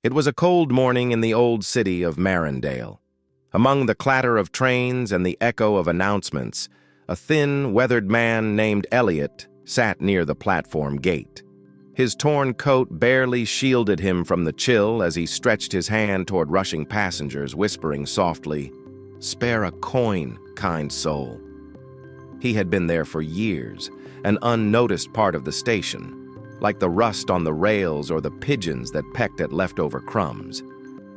It was a cold morning in the old city of Marindale. Among the clatter of trains and the echo of announcements, a thin, weathered man named Elliot sat near the platform gate. His torn coat barely shielded him from the chill as he stretched his hand toward rushing passengers, whispering softly, "Spare a coin, kind soul." He had been there for years, an unnoticed part of the station, like the rust on the rails or the pigeons that pecked at leftover crumbs.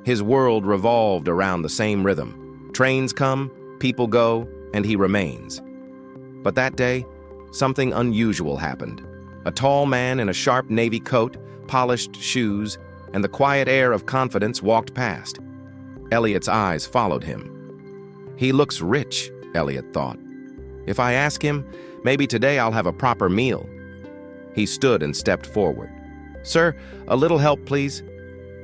His world revolved around the same rhythm. Trains come, people go, and he remains. But that day, something unusual happened. A tall man in a sharp navy coat, polished shoes, and the quiet air of confidence walked past. Elliot's eyes followed him. He looks rich, Elliot thought. If I ask him, maybe today I'll have a proper meal. He stood and stepped forward. "Sir, a little help, please."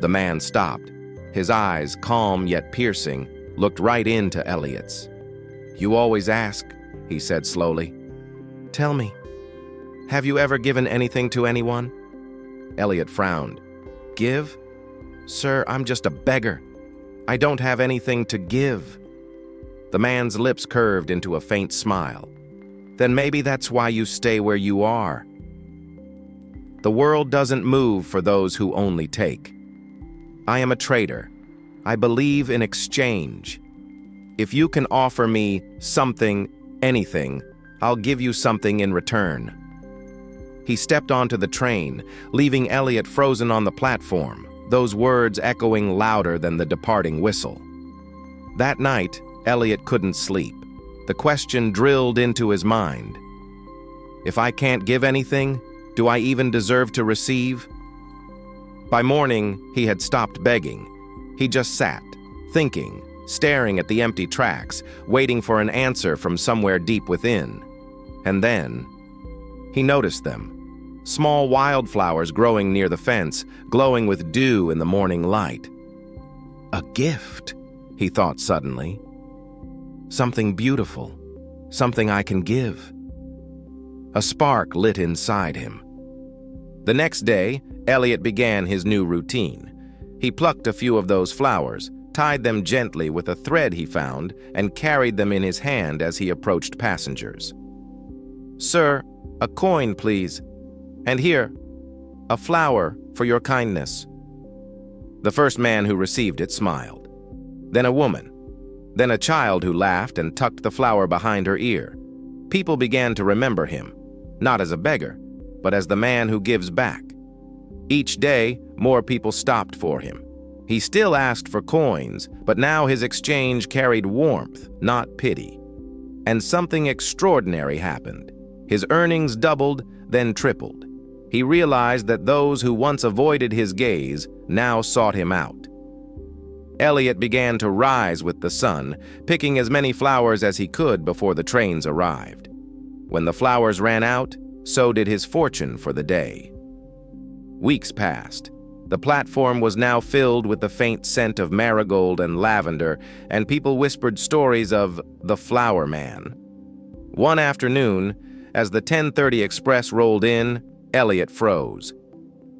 The man stopped. His eyes, calm yet piercing, looked right into Elliot's. "You always ask," he said slowly. "Tell me, have you ever given anything to anyone?" Elliot frowned. "Give? Sir, I'm just a beggar. I don't have anything to give." The man's lips curved into a faint smile. "Then maybe that's why you stay where you are. The world doesn't move for those who only take. I am a trader. I believe in exchange. If you can offer me something, anything, I'll give you something in return." He stepped onto the train, leaving Elliot frozen on the platform, those words echoing louder than the departing whistle. That night, Elliot couldn't sleep. The question drilled into his mind. If I can't give anything, do I even deserve to receive? By morning, he had stopped begging. He just sat, thinking, staring at the empty tracks, waiting for an answer from somewhere deep within. And then, he noticed them. Small wildflowers growing near the fence, glowing with dew in the morning light. A gift, he thought suddenly. Something beautiful, something I can give. A spark lit inside him. The next day, Elliot began his new routine. He plucked a few of those flowers, tied them gently with a thread he found, and carried them in his hand as he approached passengers. "Sir, a coin, please. And here, a flower for your kindness." The first man who received it smiled. Then a woman. Then a child who laughed and tucked the flower behind her ear. People began to remember him, not as a beggar, but as the man who gives back. Each day, more people stopped for him. He still asked for coins, but now his exchange carried warmth, not pity. And something extraordinary happened. His earnings doubled, then tripled. He realized that those who once avoided his gaze now sought him out. Elliot began to rise with the sun, picking as many flowers as he could before the trains arrived. When the flowers ran out, so did his fortune for the day. Weeks passed. The platform was now filled with the faint scent of marigold and lavender, and people whispered stories of the Flower Man. One afternoon, as the 10:30 express rolled in, Elliot froze.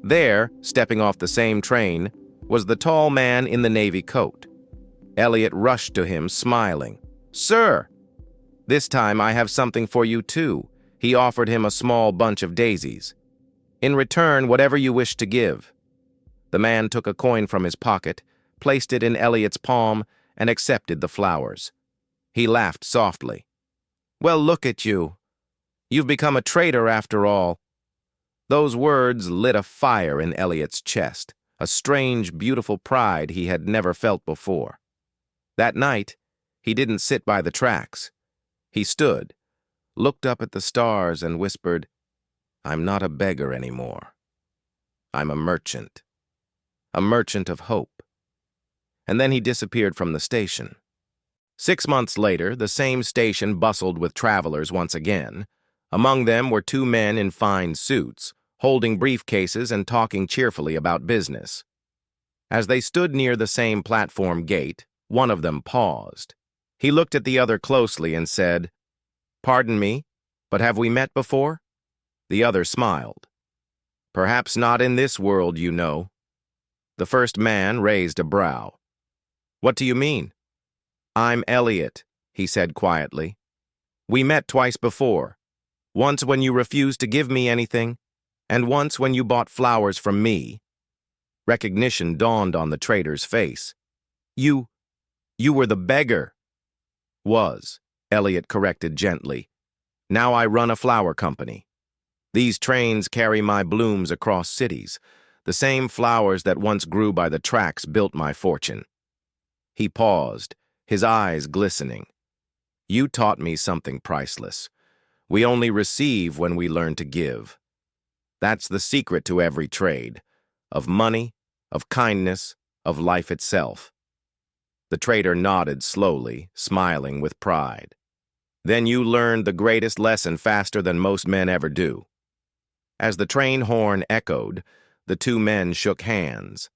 There, stepping off the same train, was the tall man in the navy coat. Elliot rushed to him, smiling. "Sir! This time I have something for you too." He offered him a small bunch of daisies. "In return, whatever you wish to give." The man took a coin from his pocket, placed it in Elliot's palm, and accepted the flowers. He laughed softly. "Well, look at you. You've become a trader after all." Those words lit a fire in Elliot's chest, a strange, beautiful pride he had never felt before. That night, he didn't sit by the tracks. He stood, looked up at the stars, and whispered, "I'm not a beggar anymore. I'm a merchant of hope." And then he disappeared from the station. 6 months later, the same station bustled with travelers once again. Among them were two men in fine suits, holding briefcases and talking cheerfully about business. As they stood near the same platform gate, one of them paused. He looked at the other closely and said, "Pardon me, but have we met before?" The other smiled. "Perhaps not in this world, you know." The first man raised a brow. "What do you mean?" "I'm Elliot," he said quietly. "We met twice before. Once when you refused to give me anything, and once when you bought flowers from me." Recognition dawned on the trader's face. You were the beggar." "Was," Elliot corrected gently. "Now I run a flower company. These trains carry my blooms across cities. The same flowers that once grew by the tracks built my fortune." He paused, his eyes glistening. "You taught me something priceless. We only receive when we learn to give. That's the secret to every trade, of money, of kindness, of life itself." The trader nodded slowly, smiling with pride. "Then you learned the greatest lesson faster than most men ever do." As the train horn echoed, the two men shook hands.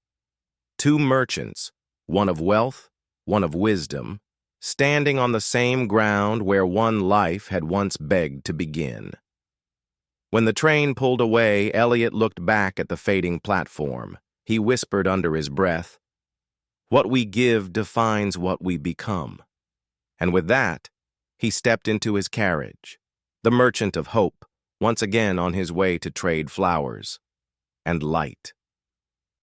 Two merchants, one of wealth, one of wisdom, standing on the same ground where one life had once begged to begin. When the train pulled away, Elliot looked back at the fading platform. He whispered under his breath, "What we give defines what we become." And with that, he stepped into his carriage, the merchant of hope, once again on his way to trade flowers and light.